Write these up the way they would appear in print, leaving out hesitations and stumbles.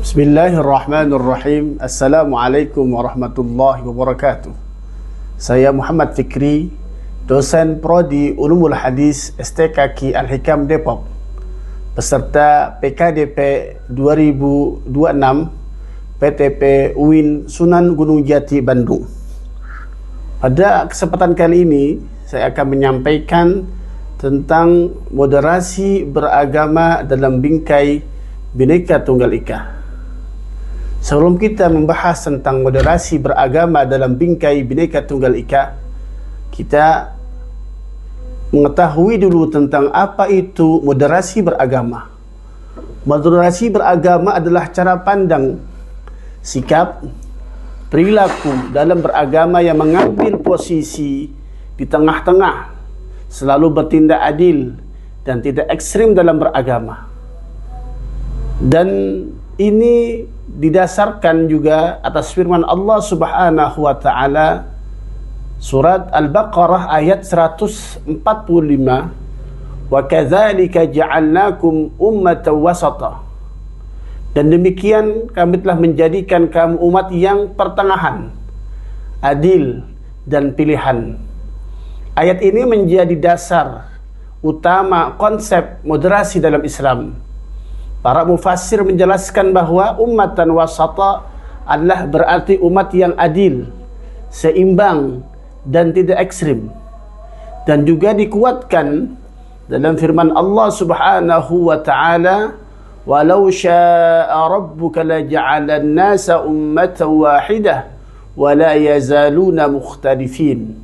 Bismillahirrahmanirrahim. Assalamualaikum warahmatullahi wabarakatuh. Saya Muhammad Fikri, dosen Prodi Ulumul Hadis STKQ Al-Hikam Depok, peserta PKDP 2026 PTP UIN Sunan Gunung Jati Bandung. Pada kesempatan kali ini saya akan menyampaikan tentang moderasi beragama dalam bingkai Bhinneka Tunggal Ika. Sebelum kita membahas tentang moderasi beragama dalam bingkai Bhinneka Tunggal Ika, kita mengetahui dulu tentang apa itu moderasi beragama. Moderasi beragama adalah cara pandang, sikap, perilaku dalam beragama yang mengambil posisi di tengah-tengah, selalu bertindak adil dan tidak ekstrim dalam beragama. Dan ini didasarkan juga atas firman Allah Subhanahu wa taala surat Al-Baqarah ayat 145, wa kadzalika ja'alnakum ummatan wasata. Dan demikian kami telah menjadikan kamu umat yang pertengahan, adil dan pilihan. Ayat ini menjadi dasar utama konsep moderasi dalam Islam. Para mufassir menjelaskan bahwa ummatan wasata adalah berarti umat yang adil, seimbang dan tidak ekstrim. Dan juga dikuatkan dalam firman Allah Subhanahu wa taala, walau syaa'a rabbuka laja'ala an-nasa ummatan wahidah wa la yazaluna mukhtalifin.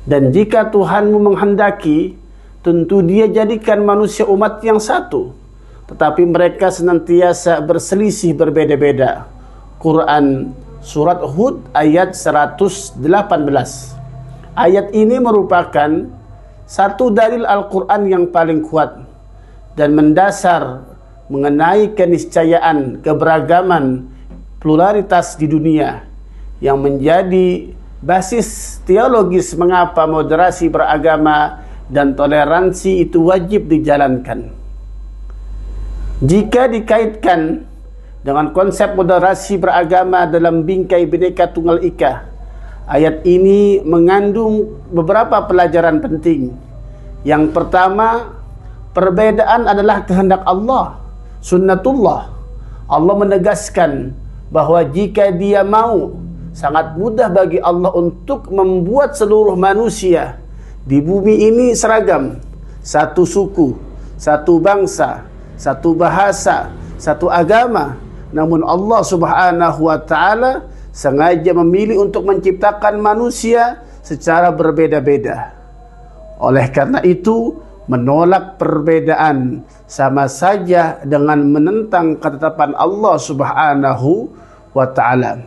Dan jika Tuhanmu menghendaki, tentu Dia jadikan manusia umat yang satu, tetapi mereka senantiasa berselisih berbeda-beda. Quran surat Hud ayat 118. Ayat ini merupakan satu dalil Al-Quran yang paling kuat dan mendasar mengenai keniscayaan keberagaman pluralitas di dunia, yang menjadi basis teologis mengapa moderasi beragama dan toleransi itu wajib dijalankan. Jika dikaitkan dengan konsep moderasi beragama dalam bingkai Bhinneka Tunggal Ika, ayat ini mengandung beberapa pelajaran penting. Yang pertama, perbedaan adalah kehendak Allah, sunnatullah. Allah menegaskan bahwa jika Dia mau, sangat mudah bagi Allah untuk membuat seluruh manusia di bumi ini seragam, satu suku, satu bangsa, satu bahasa, satu agama. Namun Allah Subhanahu wa taala sengaja memilih untuk menciptakan manusia secara berbeda-beda. Oleh karena itu, menolak perbedaan sama saja dengan menentang ketetapan Allah Subhanahu wa taala.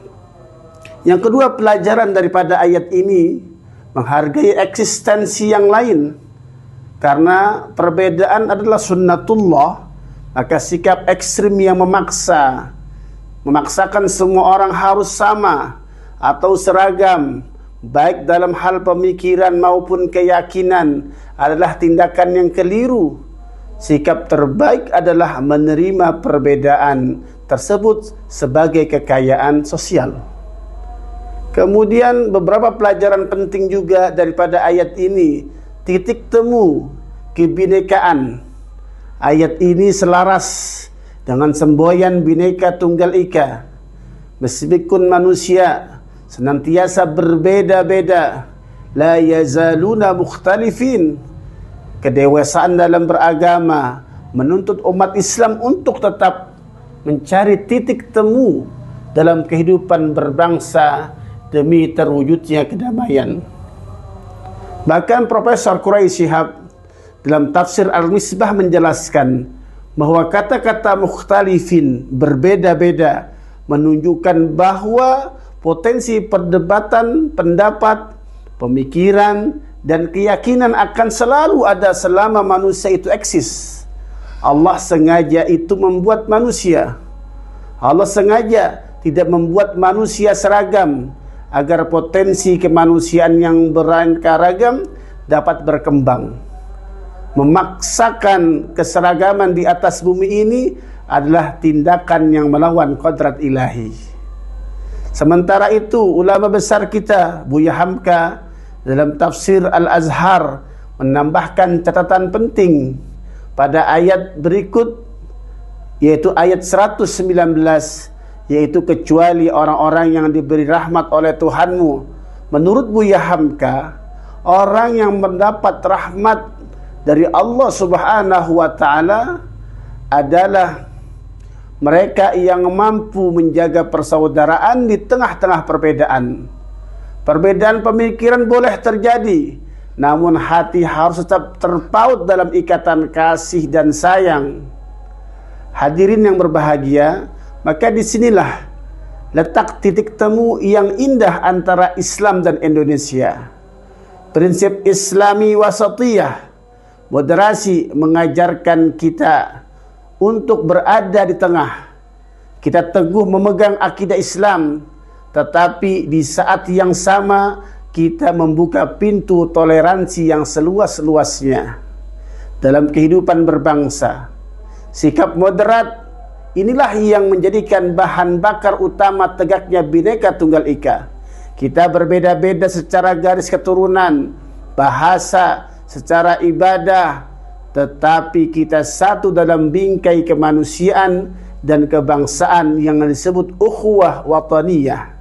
Yang kedua, pelajaran daripada ayat ini menghargai eksistensi yang lain. Karena perbedaan adalah sunnatullah, maka sikap ekstrim yang memaksakan semua orang harus sama atau seragam, baik dalam hal pemikiran maupun keyakinan, adalah tindakan yang keliru. Sikap terbaik adalah menerima perbedaan tersebut sebagai kekayaan sosial. Kemudian beberapa pelajaran penting juga daripada ayat ini. Titik temu kebinekaan. Ayat ini selaras dengan semboyan Bhinneka Tunggal Ika. Meskipun manusia senantiasa berbeda-beda, la yazaluna mukhtalifin. Kedewasaan dalam beragama menuntut umat Islam untuk tetap mencari titik temu dalam kehidupan berbangsa demi terwujudnya kedamaian. Bahkan Profesor Quraisy Shihab dalam tafsir Al-Misbah menjelaskan bahwa kata-kata mukhtalifin, berbeda-beda, menunjukkan bahwa potensi perdebatan, pendapat, pemikiran, dan keyakinan akan selalu ada selama manusia itu eksis. Allah sengaja itu membuat manusia. Allah sengaja tidak membuat manusia seragam agar potensi kemanusiaan yang beraneka ragam dapat berkembang. memaksakan keseragaman di atas bumi ini adalah tindakan yang melawan kodrat ilahi. Sementara itu, ulama besar kita, Buya Hamka, dalam tafsir Al-Azhar menambahkan catatan penting pada ayat berikut, yaitu ayat 119, yaitu kecuali orang-orang yang diberi rahmat oleh Tuhanmu. Menurut Buya Hamka, orang yang mendapat rahmat dari Allah Subhanahu wa Ta'ala adalah mereka yang mampu menjaga persaudaraan di tengah-tengah perbedaan. Perbedaan pemikiran boleh terjadi, namun hati harus tetap terpaut dalam ikatan kasih dan sayang. Hadirin yang berbahagia, maka disinilah letak titik temu yang indah antara Islam dan Indonesia. Prinsip Islami wasatiyah, moderasi, mengajarkan kita untuk berada di tengah. Kita teguh memegang akidah Islam, tetapi di saat yang sama kita membuka pintu toleransi yang seluas-luasnya dalam kehidupan berbangsa. Sikap moderat inilah yang menjadikan bahan bakar utama tegaknya Bhinneka Tunggal Ika. Kita berbeda-beda secara garis keturunan, bahasa, secara ibadah, tetapi kita satu dalam bingkai kemanusiaan dan kebangsaan yang disebut ukhuwah wataniyah.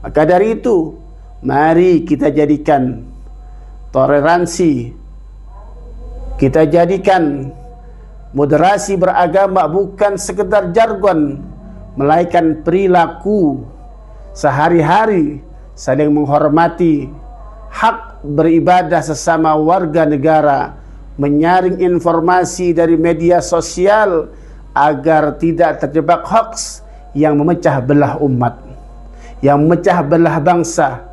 Maka dari itu, mari kita jadikan toleransi, kita jadikan moderasi beragama bukan sekedar jargon, melainkan perilaku sehari-hari, saling menghormati, hak beribadah sesama warga negara, menyaring informasi dari media sosial agar tidak terjebak hoax yang memecah belah umat, yang memecah belah bangsa,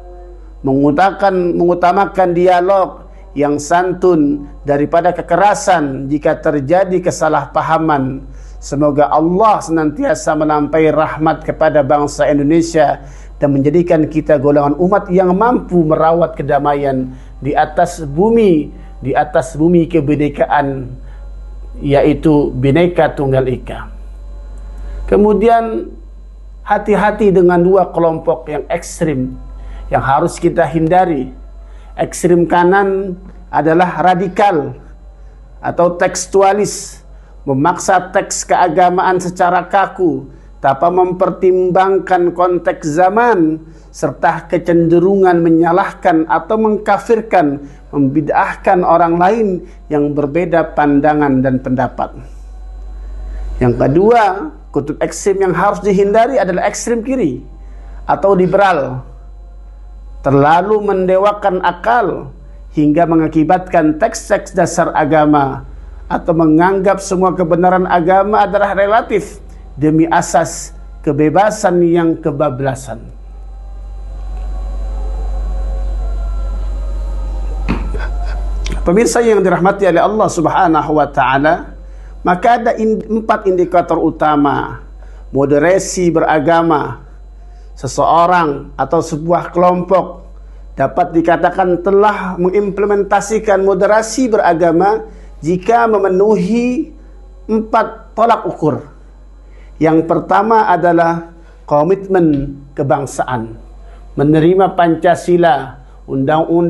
mengutamakan dialog yang santun daripada kekerasan jika terjadi kesalahpahaman. Semoga Allah senantiasa melampaui rahmat kepada bangsa Indonesia dan menjadikan kita golongan umat yang mampu merawat kedamaian di atas bumi kebinekaan, yaitu Bhinneka Tunggal Ika. Kemudian hati-hati dengan dua kelompok yang ekstrim yang harus kita hindari. Ekstrim kanan adalah radikal atau tekstualis, memaksa teks keagamaan secara kaku tanpa mempertimbangkan konteks zaman serta kecenderungan menyalahkan atau mengkafirkan, membid'ahkan orang lain yang berbeda pandangan dan pendapat. Yang kedua, kutub ekstrem yang harus dihindari adalah ekstrem kiri atau liberal, terlalu mendewakan akal hingga mengakibatkan teks-teks dasar agama atau menganggap semua kebenaran agama adalah relatif demi asas kebebasan yang kebablasan. Pemirsa yang dirahmati oleh Allah Subhanahu wa Ta'ala, maka ada 4 indikator utama moderasi beragama. Seseorang atau sebuah kelompok dapat dikatakan telah mengimplementasikan moderasi beragama jika memenuhi 4 tolak ukur. Yang pertama adalah komitmen kebangsaan, menerima Pancasila, undang-undang